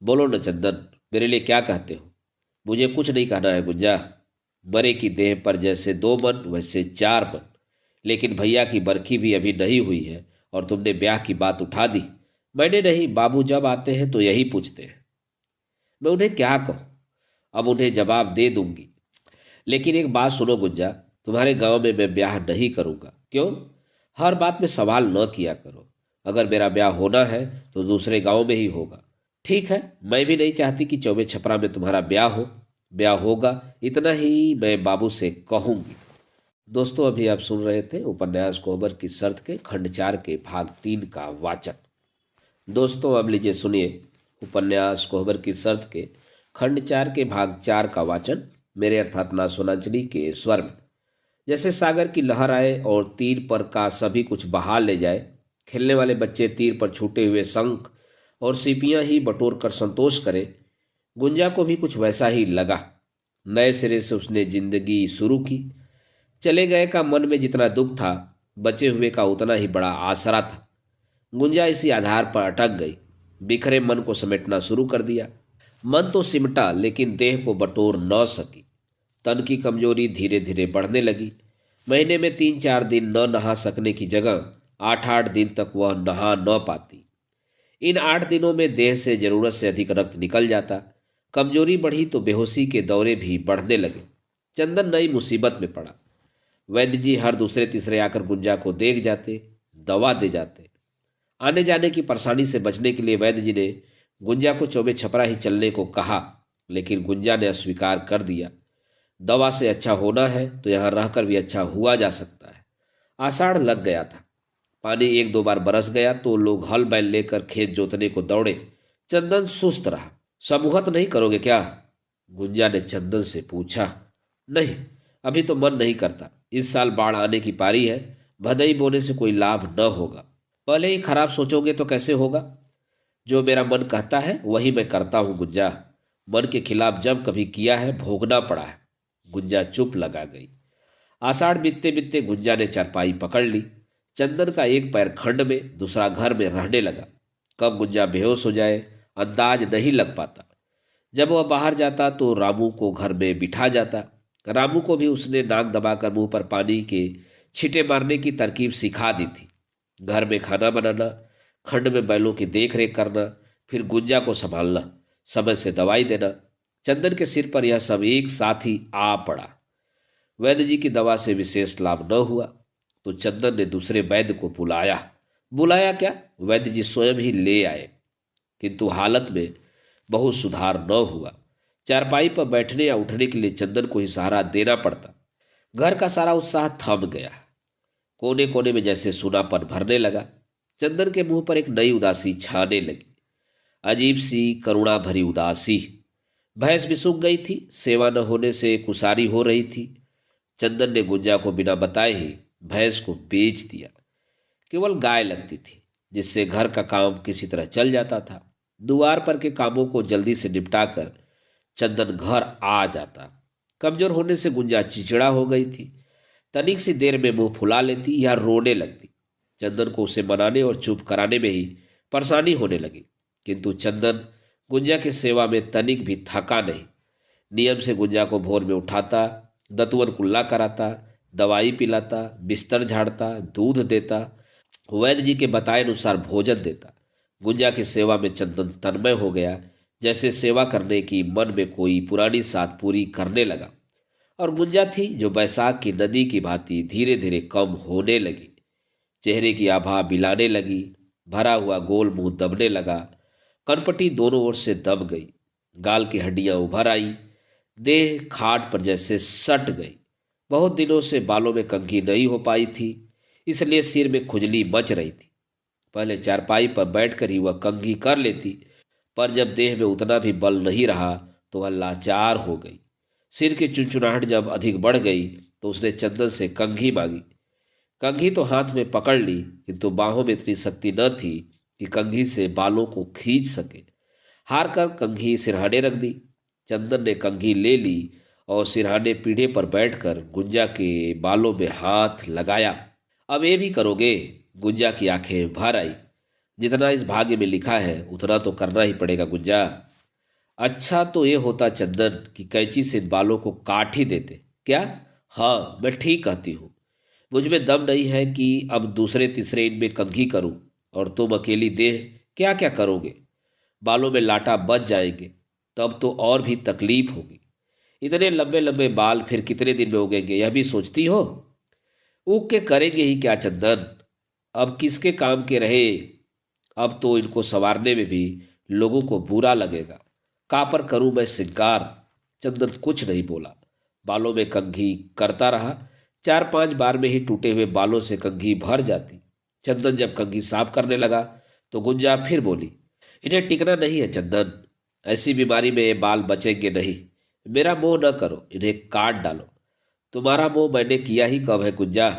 बोलो न चंदन, मेरे लिए क्या कहते हो? मुझे कुछ नहीं कहना है गुंजा। मरे की देह पर जैसे 2 मन वैसे 4 मन। लेकिन भैया की बरखी भी अभी नहीं हुई है और तुमने ब्याह की बात उठा दी। मैंने नहीं, बाबू जब आते हैं तो यही पूछते हैं। मैं उन्हें क्या कहूं? अब उन्हें जवाब दे दूंगी। लेकिन एक बात सुनो गुंजा, तुम्हारे गांव में मैं ब्याह नहीं करूंगा। क्यों? हर बात में सवाल न किया करो। अगर मेरा ब्याह होना है तो दूसरे गांव में ही होगा। ठीक है, मैं भी नहीं चाहती कि चौबे छपरा में तुम्हारा ब्याह हो। ब्याह होगा, इतना ही मैं बाबू से कहूंगी। दोस्तों, अभी आप सुन रहे थे उपन्यास कोहबर की शर्त के खंड 4 के भाग 3 का वाचन। दोस्तों, अब लीजिए सुनिए उपन्यास कोहबर की शर्त के खंड 4 के भाग 4 का वाचन मेरे अर्थात ना सोनांचली के स्वर में। जैसे सागर की लहर आए और तीर पर का सभी कुछ बहा ले जाए। खेलने वाले बच्चे तीर पर छूटे हुए शंख और सीपियां ही बटोर कर संतोष करें। गुंजा को भी कुछ वैसा ही लगा। नए सिरे से उसने जिंदगी शुरू की। चले गए का मन में जितना दुख था, बचे हुए का उतना ही बड़ा आसरा था। गुंजा इसी आधार पर अटक गई। बिखरे मन को समेटना शुरू कर दिया। मन तो सिमटा लेकिन देह को बटोर न सकी। तन की कमजोरी धीरे धीरे बढ़ने लगी। महीने में 3-4 दिन न नहा सकने की जगह 8-8 दिन तक वह नहा न पाती। इन 8 दिनों में देह से जरूरत से अधिक रक्त निकल जाता। कमजोरी बढ़ी तो बेहोशी के दौरे भी बढ़ने लगे। चंदन नई मुसीबत में पड़ा। वैद्य जी हर दूसरे तीसरे आकर गुंजा को देख जाते, दवा दे जाते। आने जाने की परेशानी से बचने के लिए वैद्य जी ने गुंजा को चौबे छपरा ही चलने को कहा, लेकिन गुंजा ने अस्वीकार कर दिया। दवा से अच्छा होना है तो यहाँ रहकर भी अच्छा हुआ जा सकता है। आषाढ़ लग गया था। पानी 1-2 बार बरस गया तो लोग हल बैल लेकर खेत जोतने को दौड़े। चंदन सुस्त रहा। समूहत नहीं करोगे क्या? गुंजा ने चंदन से पूछा। नहीं, अभी तो मन नहीं करता। इस साल बाढ़ आने की पारी है, भदई बोने से कोई लाभ न होगा। पहले ही खराब सोचोगे तो कैसे होगा। जो मेरा मन कहता है वही मैं करता हूँ गुंजा। मन के खिलाफ जब कभी किया है भोगना पड़ा है। गुंजा चुप लगा गई। आषाढ़ बीतते बीतते गुंजा ने चारपाई पकड़ ली। चंदन का एक पैर खंड में दूसरा घर में रहने लगा। कब गुंजा बेहोश हो जाए अंदाज नहीं लग पाता। जब वह बाहर जाता तो रामू को घर में बिठा जाता। रामू को भी उसने नाक दबाकर मुंह पर पानी के छींटे मारने की तरकीब सिखा दी थी। घर में खाना बनाना, खंड में बैलों की देख रेख करना, फिर गुंजा को संभालना, समय से दवाई देना। चंदन के सिर पर यह सब एक साथ ही आ पड़ा। वैद्य जी की दवा से विशेष लाभ न हुआ तो चंदन ने दूसरे वैद्य को बुलाया। बुलाया क्या, वैद्य जी स्वयं ही ले आए। किंतु हालत में बहुत सुधार न हुआ। चारपाई पर बैठने या उठने के लिए चंदन को ही सहारा देना पड़ता। घर का सारा उत्साह थम गया। कोने कोने में जैसे सूनापन भरने लगा। चंदन के मुंह पर एक नई उदासी छाने लगी, अजीब सी करुणा भरी उदासी। भैंस भी सूख गई थी, सेवा न होने से कुसारी हो रही थी। चंदन ने गुंजा को बिना बताए ही भैंस को बेच दिया। केवल गाय लगती थी जिससे घर का काम किसी तरह चल जाता था। द्वार पर के कामों को जल्दी से निपटाकर चंदन घर आ जाता। कमजोर होने से गुंजा चिचिड़ा हो गई थी। तनिक सी देर में मुंह फुला लेती या रोने लगती। चंदन को उसे मनाने और चुप कराने में ही परेशानी होने लगी। किंतु चंदन गुंजा की सेवा में तनिक भी थका नहीं। नियम से गुंजा को भोर में उठाता, दतुअन कुल्ला कराता, दवाई पिलाता, बिस्तर झाड़ता, दूध देता, वैद्य जी के बताए अनुसार भोजन देता। गुंजा की सेवा में चंदन तन्मय हो गया, जैसे सेवा करने की मन में कोई पुरानी साथ पूरी करने लगा। और गुंजा थी जो बैसाख की नदी की भांति धीरे धीरे कम होने लगी। चेहरे की आभा बिलाने लगी, भरा हुआ गोल मुंह दबने लगा, कनपटी दोनों ओर से दब गई, गाल की हड्डियां उभर आई, देह खाट पर जैसे सट गई। बहुत दिनों से बालों में कंघी नहीं हो पाई थी, इसलिए सिर में खुजली मच रही थी। पहले चारपाई पर बैठकर ही वह कंघी कर लेती, पर जब देह में उतना भी बल नहीं रहा तो वह लाचार हो गई। सिर की चुनचुनाहट जब अधिक बढ़ गई तो उसने चंदन से कंघी मांगी। कंघी तो हाथ में पकड़ ली, किंतु बाहों में इतनी शक्ति न थी कि कंघी से बालों को खींच सके। हार कर कंघी सिरहाने रख दी। चंदन ने कंघी ले ली और सिरहाने पीढ़े पर बैठकर गुंजा के बालों में हाथ लगाया। अब ये भी करोगे? गुंजा की आंखें भर आई। जितना इस भाग्य में लिखा है उतना तो करना ही पड़ेगा गुंजा। अच्छा तो ये होता चंदन कि कैंची से इन बालों को काट ही देते। क्या? हाँ, मैं ठीक कहती हूँ। मुझ में दम नहीं है कि अब दूसरे तीसरे इनमें कंघी करूं, और तुम अकेली देह क्या क्या करोगे। बालों में लाटा बच जाएंगे, तब तो और भी तकलीफ होगी। इतने लंबे लंबे बाल फिर कितने दिन में उगेंगे, यह भी सोचती हो? उग के करेंगे ही क्या चंदन, अब किसके काम के रहे। अब तो इनको संवारने में भी लोगों को बुरा लगेगा। का पर करूं मैं श्रृंगार। चंदन कुछ नहीं बोला, बालों में कंघी करता रहा। 4-5 बार में ही टूटे हुए बालों से कंघी भर जाती। चंदन जब कंघी साफ करने लगा तो गुंजा फिर बोली, इन्हें टिकना नहीं है चंदन, ऐसी बीमारी में ये बाल बचेंगे नहीं। मेरा मोह न करो, इन्हें काट डालो। तुम्हारा मोह मैंने किया ही कब है गुंजा,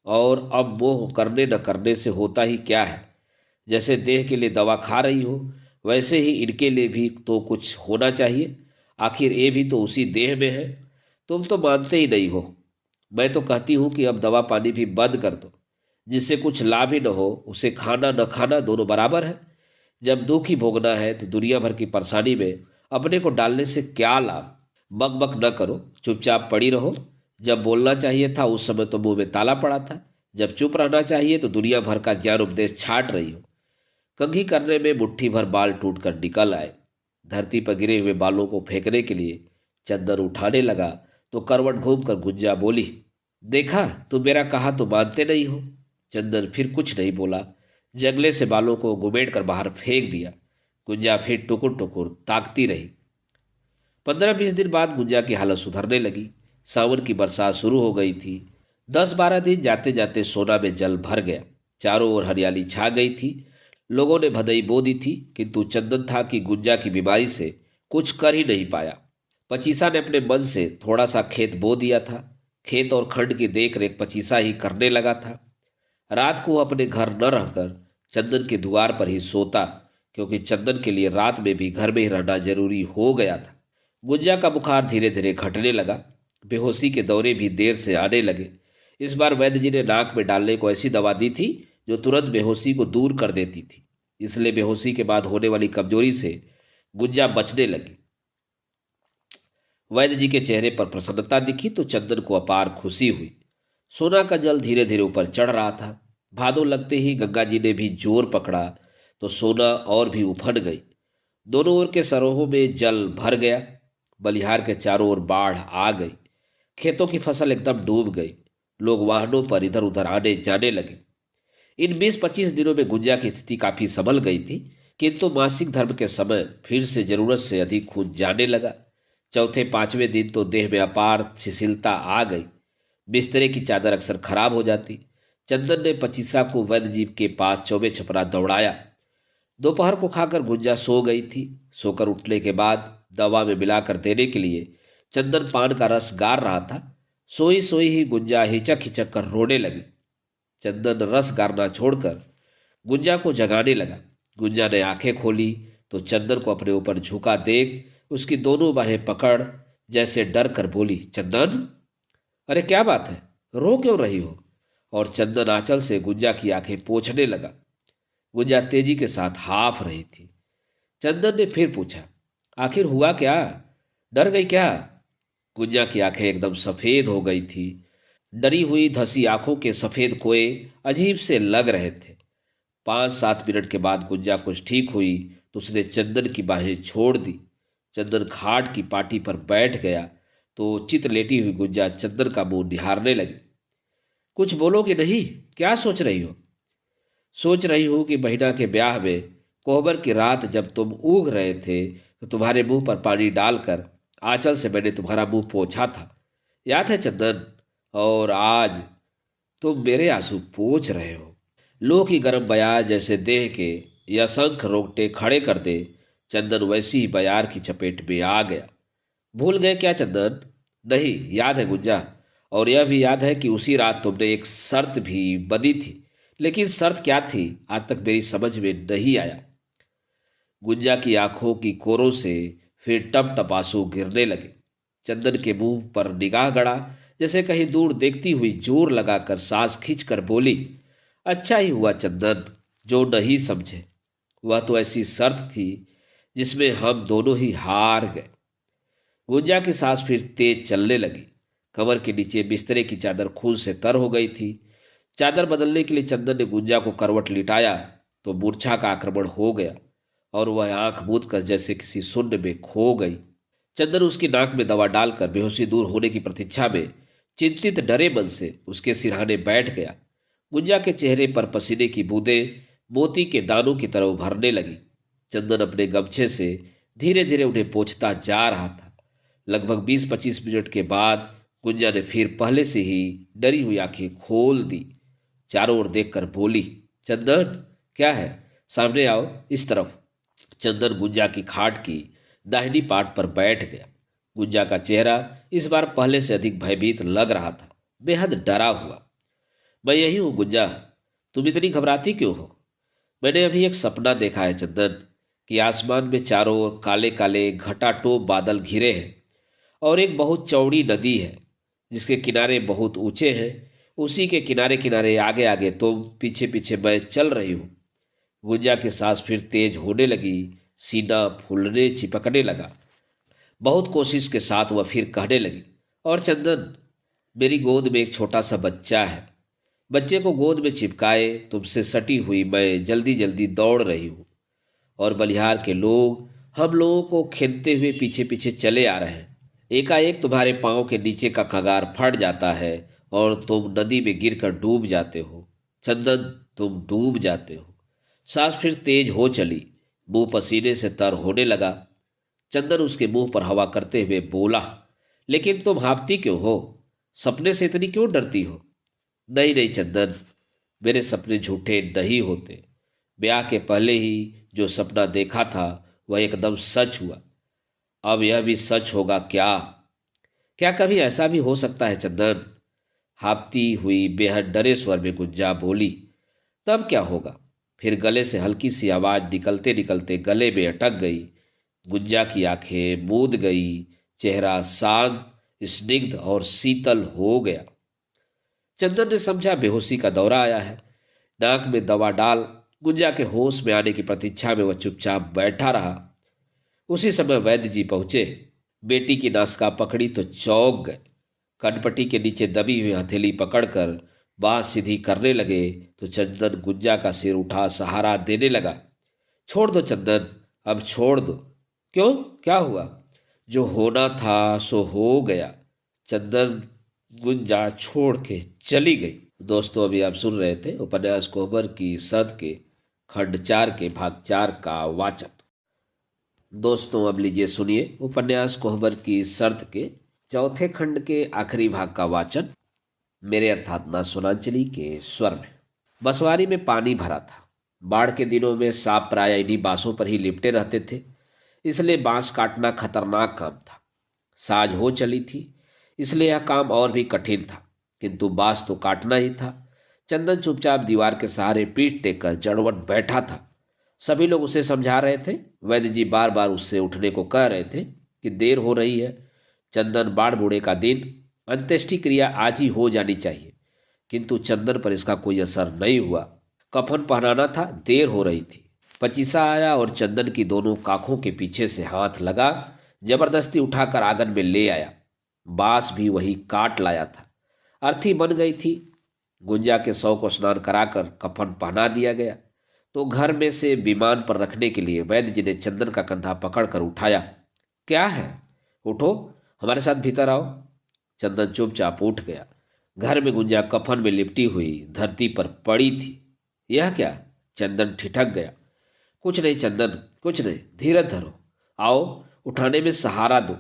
और अब मोह करने न करने से होता ही क्या है। जैसे देह के लिए दवा खा रही हो वैसे ही इनके लिए भी तो कुछ होना चाहिए। आखिर ये भी तो उसी देह में है। तुम तो मानते ही नहीं हो। मैं तो कहती हूँ कि अब दवा पानी भी बंद कर दो। जिससे कुछ लाभ ही न हो उसे खाना न खाना दोनों बराबर है। जब दुख ही भोगना है तो दुनिया भर की परेशानी में अपने को डालने से क्या लाभ। बक बक न करो, चुपचाप पड़ी रहो। जब बोलना चाहिए था उस समय तो मुंह में ताला पड़ा था। जब चुप रहना चाहिए तो दुनिया भर का ज्ञान उपदेश छाट रही हो। कंघी करने में मुट्ठी भर बाल टूटकर निकल आए। धरती पर गिरे हुए बालों को फेंकने के लिए चंदन उठाने लगा तो करवट घूमकर गुंजा बोली, देखा तुम मेरा कहा तो मानते नहीं हो। चंदन फिर कुछ नहीं बोला, जंगले से बालों को घुमेड़ कर बाहर फेंक दिया। गुंजा फिर टुकुर टुकुर ताकती रही। 15-20 दिन बाद गुंजा की हालत सुधरने लगी। सावन की बरसात शुरू हो गई थी। 10-12 दिन जाते जाते सोना में जल भर गया। चारों ओर हरियाली छा गई थी। लोगों ने भदई बो दी थी, किंतु चंदन था कि गुंजा की बीमारी से कुछ कर ही नहीं पाया। पचीसा ने अपने मन से थोड़ा सा खेत बो दिया था। खेत और खंड की देख रेख पचीसा ही करने लगा था। रात को अपने घर न रहकर चंदन के द्वार पर ही सोता, क्योंकि चंदन के लिए रात में भी घर में ही रहना जरूरी हो गया था। गुंजा का बुखार धीरे धीरे घटने लगा। बेहोशी के दौरे भी देर से आने लगे। इस बार वैद्य जी ने नाक में डालने को ऐसी दवा दी थी जो तुरंत बेहोशी को दूर कर देती थी। इसलिए बेहोशी के बाद होने वाली कमजोरी से गुंजा बचने लगी। वैद्य जी के चेहरे पर प्रसन्नता दिखी तो चंदन को अपार खुशी हुई। सोना का जल धीरे धीरे ऊपर चढ़ रहा था। भादों लगते ही गंगा जी ने भी जोर पकड़ा तो सोना और भी उफन गई। दोनों ओर के सरोहों में जल भर गया। बलिहार के चारों ओर बाढ़ आ गई। खेतों की फसल एकदम डूब गई। लोग वाहनों पर इधर उधर आने जाने लगे। इन 20-25 दिनों में गुंजा की स्थिति काफी संभल गई थी, किंतु मासिक धर्म के समय फिर से जरूरत से अधिक खून जाने लगा। चौथे पांचवें दिन तो देह में अपार शिथिलता आ गई। बिस्तरे की चादर अक्सर खराब हो जाती। चंदन ने पचीसा को वैद्य जी के पास चौबे छपरा दौड़ाया। दोपहर को खाकर गुंजा सो गई थी। सोकर उठने के बाद दवा में मिलाकर देने के लिए चंदन पान का रस गार रहा था। सोई सोई ही गुंजा हिचक हिचक कर रोने लगी। चंदन रस गारना छोड़कर गुंजा को जगाने लगा। गुंजा ने आंखें खोली तो चंदन को अपने ऊपर झुका देख उसकी दोनों बाहें पकड़ जैसे डर कर बोली, चंदन, अरे क्या बात है, रो क्यों रही हो? और चंदन आंचल से गुंजा की आंखें पोंछने लगा। गुंजा तेजी के साथ हाफ रही थी। चंदन ने फिर पूछा, आखिर हुआ क्या? डर गई क्या? गुंजा की आंखें एकदम सफेद हो गई थी। डरी हुई धसी आंखों के सफेद कोए अजीब से लग रहे थे। 5-7 मिनट के बाद गुंजा कुछ ठीक हुई तो उसने चंदन की बाहें छोड़ दी। चंदन खाट की पाटी पर बैठ गया तो चित लेटी हुई गुंजा चंदन का मुंह निहारने लगी। कुछ बोलोगे नहीं? क्या सोच रही हो? सोच रही हूं कि बहिना के ब्याह में कोहबर की रात जब तुम ऊग रहे थे तो तुम्हारे मुंह पर पानी डालकर आंचल से मैंने तुम्हारा मुंह पोंछा था, याद है चंदन? और आज तुम मेरे आंसू पोंछ रहे हो। लोह की गर्म बयार जैसे देह के या शंख रोकटे खड़े कर दे, चंदन वैसी ही बयार की चपेट में आ गया। भूल गए क्या चंदन? नहीं, याद है गुंजा, और यह भी याद है कि उसी रात तुमने एक शर्त भी बंधी थी, लेकिन शर्त क्या थी आज तक मेरी समझ में नहीं आया। गुंजा की आंखों की कोरों से फिर टप टप आंसू गिरने लगे। चंदन के मुंह पर निगाह गड़ा, जैसे कहीं दूर देखती हुई जोर लगाकर सांस खींचकर बोली, अच्छा ही हुआ चंदन जो नहीं समझे। वह तो ऐसी शर्त थी जिसमें हम दोनों ही हार गए। गुंजा की सांस फिर तेज चलने लगी। कमर के नीचे बिस्तरे की चादर खून से तर हो गई थी। चादर बदलने के लिए चंदन ने गुंजा को करवट लिटाया तो मूर्छा का आक्रमण हो गया और वह आंख मूंद कर जैसे किसी शून्य में खो गई। चंदन उसकी नाक में दवा डालकर बेहोशी दूर होने की प्रतीक्षा में चिंतित डरे मन से उसके सिरहाने बैठ गया। गुंजा के चेहरे पर पसीने की बूंदें मोती के दानों की तरह उभरने लगी। चंदन अपने गमछे से धीरे धीरे उन्हें पोंछता जा रहा था। लगभग 20-25 मिनट के बाद गुंजा ने फिर पहले से ही डरी हुई आंखें खोल दी। चारों ओर देखकर बोली, चंदन, क्या है? सामने आओ, इस तरफ। चंदन गुंजा की खाट की दाहिनी पाट पर बैठ गया। गुंजा का चेहरा इस बार पहले से अधिक भयभीत लग रहा था, बेहद डरा हुआ। मैं यही हूं गुंजा, तुम इतनी घबराती क्यों हो? मैंने अभी एक सपना देखा है चंदन, कि आसमान में चारों ओर काले काले घटाटोप बादल घिरे हैं और एक बहुत चौड़ी नदी है जिसके किनारे बहुत ऊंचे हैं। उसी के किनारे किनारे आगे आगे तुम, पीछे पीछे मैं चल रही हूँ। गुंजा की सांस फिर तेज होने लगी। सीना फूलने चिपकने लगा। बहुत कोशिश के साथ वह फिर कहने लगी, और चंदन, मेरी गोद में एक छोटा सा बच्चा है। बच्चे को गोद में चिपकाए तुमसे सटी हुई मैं जल्दी जल्दी दौड़ रही हूँ और बलिहार के लोग हम लोगों को खेलते हुए पीछे पीछे चले आ रहे हैं। एकाएक तुम्हारे पांव के नीचे का खगार फट जाता है और तुम नदी में गिरकर डूब जाते हो। चंदन, तुम डूब जाते हो। सांस फिर तेज हो चली। मुंह पसीने से तर होने लगा। चंदन उसके मुंह पर हवा करते हुए बोला, लेकिन तुम हाँफती क्यों हो? सपने से इतनी क्यों डरती हो? नहीं नहीं चंदन, मेरे सपने झूठे नहीं होते। ब्याह के पहले ही जो सपना देखा था वह एकदम सच हुआ। अब यह भी सच होगा क्या? क्या कभी ऐसा भी हो सकता है चंदन? हाँफती हुई बेहद डरे स्वर में गुंजा बोली, तब क्या होगा? फिर गले से हल्की सी आवाज निकलते निकलते गले में अटक गई। गुंजा की आंखें मूंद गई, चेहरा शांत, स्निग्ध और शीतल हो गया। चंदन ने समझा बेहोशी का दौरा आया है। नाक में दवा डाल गुंजा के होश में आने की प्रतीक्षा में वह चुपचाप बैठा रहा। उसी समय वैद्य जी पहुंचे। बेटी की नासिका पकड़ी तो चौंक गए। कनपट्टी के नीचे दबी हुई हथेली पकड़कर बांह सीधी करने लगे तो चंदन गुंजा का सिर उठा सहारा देने लगा। छोड़ दो चंदन, अब छोड़ दो। क्यों, क्या हुआ? जो होना था सो हो गया। चंदन गुंजा छोड़ के चली गई। दोस्तों, अभी आप सुन रहे थे उपन्यास कोहबर की शर्त के खंड 4 के भाग 4 का वाचन। दोस्तों, अब लीजिए सुनिए उपन्यास कोहबर की शर्त के चौथे खंड के आखिरी भाग का वाचन मेरे अर्थात ना सोनांचली के स्वर में। बसवारी में पानी भरा था। बाढ़ के दिनों में सांप प्राय इन्हीं बांसों पर ही लिपटे रहते थे, इसलिए बांस काटना खतरनाक काम था। साझ हो चली थी, इसलिए यह काम और भी कठिन था, किंतु बांस तो काटना ही था। चंदन चुपचाप दीवार के सहारे पीठ टेककर जड़वट बैठा था। सभी लोग उसे समझा रहे थे। वैद्य जी बार बार उससे उठने को कह रहे थे कि देर हो रही है। चंदन बाढ़ बूढ़े का दिन, अंत्येष्टि क्रिया आज ही हो जानी चाहिए, किंतु चंदन पर इसका कोई असर नहीं हुआ। कफन पहनाना था, देर हो रही थी। पचीसा आया और चंदन की दोनों काखों के पीछे से हाथ लगा, जबरदस्ती उठाकर आंगन में ले आया। बांस भी वही काट लाया था। अर्थी बन गई थी। गुंजा के शव को स्नान कराकर कफन पहना दिया गया तो घर में से विमान पर रखने के लिए वैद्य जी ने चंदन का कंधा पकड़कर उठाया। क्या है, उठो, हमारे साथ भीतर आओ। चंदन चुपचाप उठ गया। घर में गुंजा कफन में लिपटी हुई धरती पर पड़ी थी। यह क्या? चंदन ठिठक गया। कुछ नहीं चंदन, कुछ नहीं, धीरज धरो। आओ, उठाने में सहारा दो,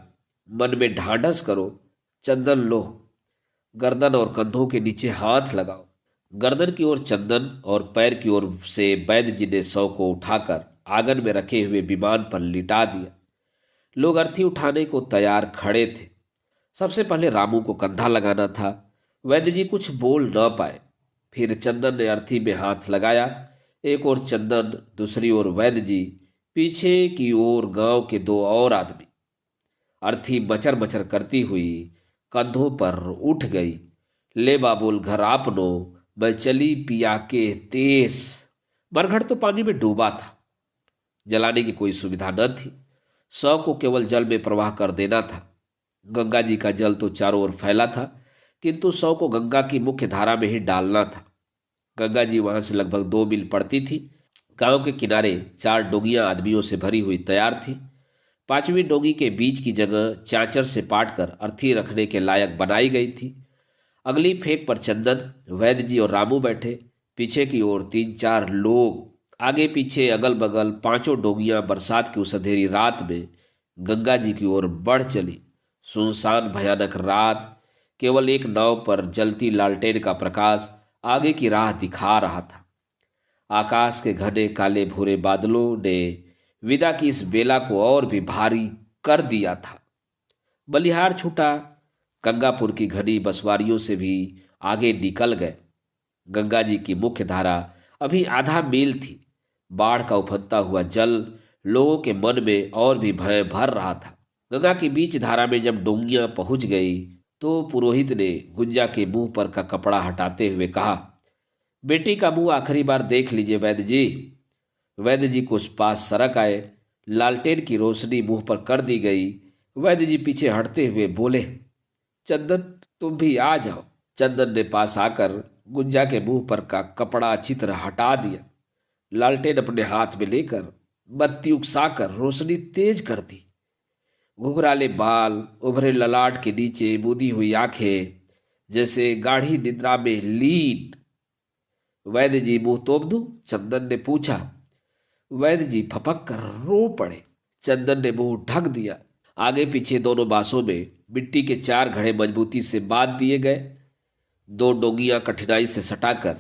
मन में ढांढस करो। चंदन लो, गर्दन और कंधों के नीचे हाथ लगाओ। गर्दन की ओर चंदन और पैर की ओर से वैद्य जी ने शव को उठाकर आंगन में रखे हुए विमान पर लिटा दिया। लोग अर्थी उठाने को तैयार खड़े थे। सबसे पहले रामू को कंधा लगाना था। वैद्य जी कुछ बोल न पाए। फिर चंदन ने अर्थी में हाथ लगाया। एक ओर चंदन, दूसरी ओर वैद्य जी, पीछे की ओर गांव के 2 और आदमी। अर्थी मचर मचर करती हुई कंधों पर उठ गई। ले बाबुल घर आपनो, मैं चली पिया के देश। मरघट तो पानी में डूबा था। जलाने की कोई सुविधा न थी। शव को केवल जल में प्रवाह कर देना था। गंगा जी का जल तो चारों ओर फैला था, किंतु शव को गंगा की मुख्य धारा में ही डालना था। गंगा जी वहां से लगभग 2 मील पड़ती थी। गांव के किनारे 4 डोंगियां आदमियों से भरी हुई तैयार थी। 5वीं डोंगी के बीच की जगह चांचर से पाटकर अर्थी रखने के लायक बनाई गई थी। अगली फेंक पर चंदन, वैद्य जी और रामू बैठे। पीछे की ओर 3-4 लोग। आगे पीछे अगल बगल 5 डोंगियां बरसात की उस अंधेरी रात में गंगा जी की ओर बढ़ चली। सुनसान भयानक रात। केवल एक नाव पर जलती लालटेन का प्रकाश आगे की राह दिखा रहा था। आकाश के घने काले भूरे बादलों ने विदा की इस बेला को और भी भारी कर दिया था। बलिहार छूटा। गंगापुर की घनी बसवारियों से भी आगे निकल गए। गंगा जी की मुख्य धारा अभी आधा मील थी। बाढ़ का उफनता हुआ जल लोगों के मन में और भी भय भर रहा था। गंगा की बीच धारा में जब डोंगियां पहुंच गई तो पुरोहित ने गुंजा के मुंह पर का कपड़ा हटाते हुए कहा, बेटी का मुंह आखिरी बार देख लीजिए वैद्य जी। वैद्य जी कुछ पास सरक आए। लालटेन की रोशनी मुंह पर कर दी गई। वैद्य जी पीछे हटते हुए बोले, चंदन तुम भी आ जाओ। चंदन ने पास आकर गुंजा के मुंह पर का कपड़ा अच्छी तरह हटा दिया। लालटेन अपने हाथ में लेकर बत्ती उकसाकर रोशनी तेज कर दी। घुघराले बाल, उभरे ललाट के नीचे मुदी हुई आंखें, जैसे गाढ़ी निद्रा में लीन। वैद्य जी मुंह तोप दूं? चंदन ने पूछा। वैद्य जी फपक कर रो पड़े। चंदन ने मुंह ढक दिया। आगे पीछे दोनों बांसों में मिट्टी के 4 घड़े मजबूती से बांध दिए गए। 2 डोंगियां कठिनाई से सटाकर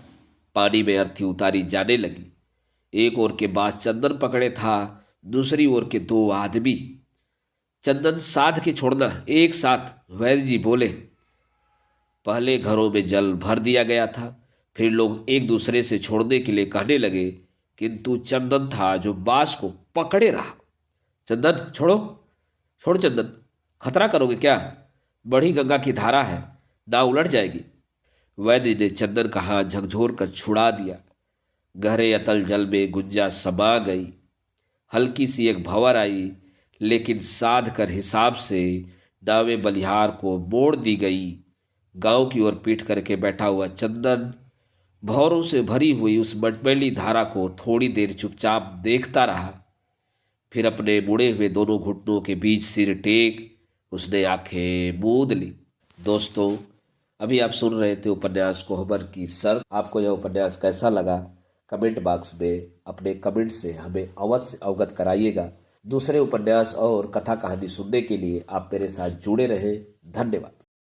पानी में अर्थी उतारी जाने लगी। एक ओर के बांस चंदन पकड़े था, दूसरी ओर के 2 आदमी। चंदन साध के छोड़ना, एक साथ। वैद्य जी बोले। पहले घरों में जल भर दिया गया था। फिर लोग एक दूसरे से छोड़ने के लिए कहने लगे किंतु चंदन था जो बांस को पकड़े रहा। चंदन छोड़ो, छोड़ चंदन, खतरा करोगे क्या? बड़ी गंगा की धारा है, नाव उलट जाएगी। वैद्य ने चंदन का हाथ झकझोर कर छुड़ा दिया। गहरे अतल जल में गुंजा समा गई। हल्की सी एक भंवर आई, लेकिन साध कर हिसाब से नावे बलिहार को मोड़ दी गई। गांव की ओर पीठ करके बैठा हुआ चंदन भौरों से भरी हुई उस मटमैली धारा को थोड़ी देर चुपचाप देखता रहा। फिर अपने मुड़े हुए दोनों घुटनों के बीच सिर टेक उसने आंखें मूंद ली। दोस्तों, अभी आप सुन रहे थे उपन्यास कोहबर की सर। आपको यह उपन्यास कैसा लगा कमेंट बॉक्स में अपने कमेंट से हमें अवश्य अवगत कराइएगा। दूसरे उपन्यास और कथा कहानी सुनने के लिए आप मेरे साथ जुड़े रहें। धन्यवाद।